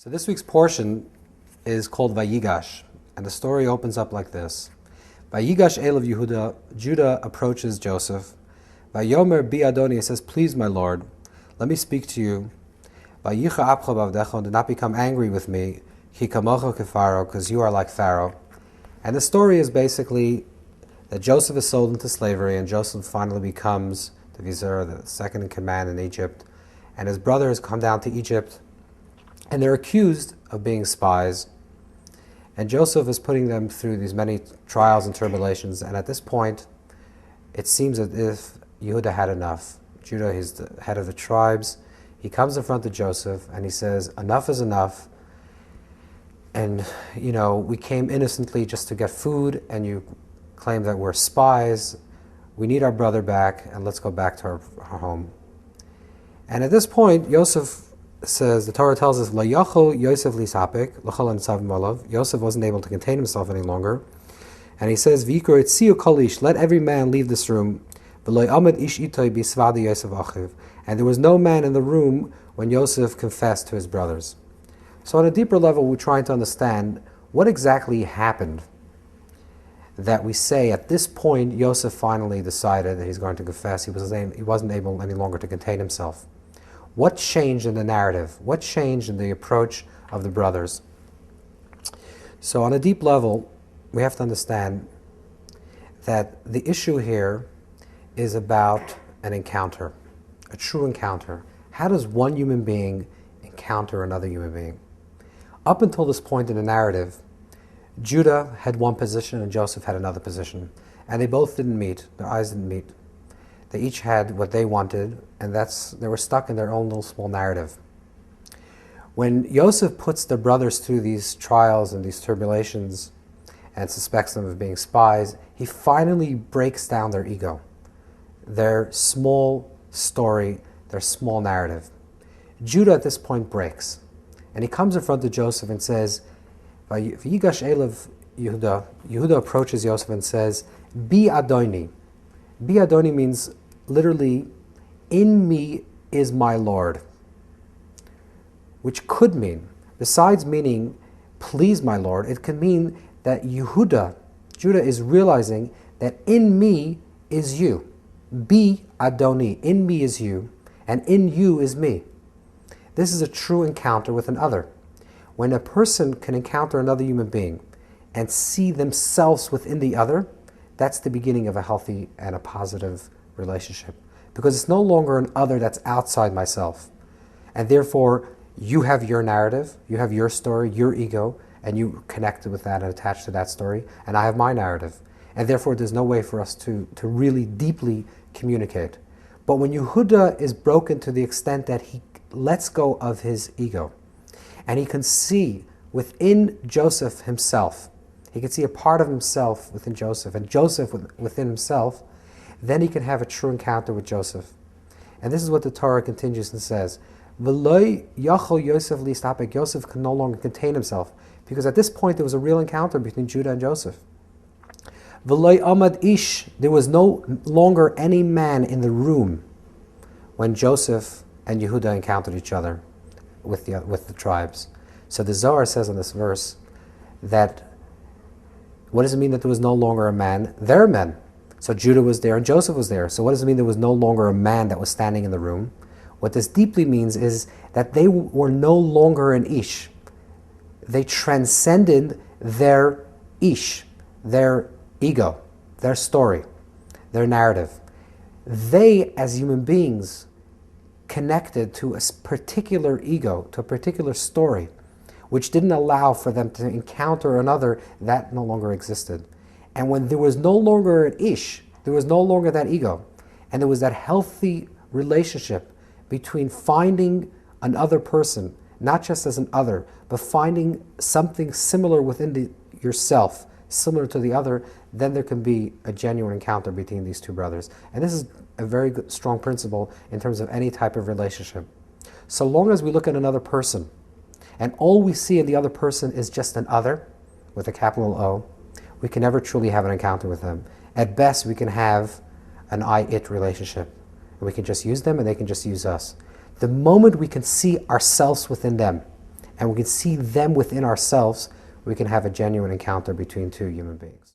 So this week's portion is called Vayigash, and the story opens up like this. Vayigash Elav Yehuda, Judah approaches Joseph. Vayomer bi Adoni, he says, "Please, my Lord, let me speak to you. Vayicha apcha b'avdecha, do not become angry with me. Ki kamocha kefaro, because you are like Pharaoh." And the story is basically that Joseph is sold into slavery, and Joseph finally becomes the vizier, the second in command in Egypt. And his brothers come down to Egypt, and they're accused of being spies. And Joseph is putting them through these many trials and tribulations. And at this point, it seems as if Yehuda had enough. Judah, he's the head of the tribes. He comes in front of Joseph and he says, "Enough is enough. And, we came innocently just to get food, and you claim that we're spies. We need our brother back, and let's go back to our home." And at this point, Joseph says, the Torah tells us, Yosef wasn't able to contain himself any longer. And he says, let every man leave this room. And there was no man in the room when Yosef confessed to his brothers. So on a deeper level, we're trying to understand what exactly happened that we say at this point Yosef finally decided that he's going to confess. He wasn't able any longer to contain himself. What changed in the narrative? What changed in the approach of the brothers? So on a deep level, we have to understand that the issue here is about an encounter, a true encounter. How does one human being encounter another human being? Up until this point in the narrative, Judah had one position and Joseph had another position. And they both didn't meet. Their eyes didn't meet. They each had what they wanted, and they were stuck in their own little small narrative. When Yosef puts the brothers through these trials and these tribulations and suspects them of being spies, he finally breaks down their ego, their small story, their small narrative. Judah at this point breaks, and he comes in front of Joseph and says, Vayigash Elav Yehuda. Yehuda approaches Joseph and says, "Bi Adoni." Bi Adoni means literally, "In me is my Lord," which could mean, besides meaning, "Please, my Lord," it can mean that Judah is realizing that in me is you. Bi Adoni, in me is you, and in you is me. This is a true encounter with another. When a person can encounter another human being and see themselves within the other, that's the beginning of a healthy and a positive relationship. Because it's no longer an other that's outside myself. And therefore, you have your narrative, you have your story, your ego, and you connected with that and attached to that story, and I have my narrative. And therefore, there's no way for us to really deeply communicate. But when Yehuda is broken to the extent that he lets go of his ego, and he can see within Joseph himself, he can see a part of himself within Joseph, and Joseph within himself, then he can have a true encounter with Joseph. And this is what the Torah continues and says, V'loi yachol Yosef listapek. Yosef can no longer contain himself, because at this point there was a real encounter between Judah and Joseph. V'loi amad ish. There was no longer any man in the room when Joseph and Yehuda encountered each other with the tribes. So the Zohar says in this verse that, what does it mean that there was no longer a man? There are men. So Judah was there and Joseph was there. So what does it mean there was no longer a man that was standing in the room? What this deeply means is that they were no longer an ish. They transcended their ish, their ego, their story, their narrative. They, as human beings, connected to a particular ego, to a particular story, which didn't allow for them to encounter another that no longer existed. And when there was no longer an ish, there was no longer that ego, and there was that healthy relationship between finding another person, not just as an other, but finding something similar within yourself, similar to the other, then there can be a genuine encounter between these two brothers. And this is a very good, strong principle in terms of any type of relationship. So long as we look at another person, and all we see in the other person is just an other, with a capital O, we can never truly have an encounter with them. At best, we can have an I-it relationship. We can just use them and they can just use us. The moment we can see ourselves within them and we can see them within ourselves, we can have a genuine encounter between two human beings.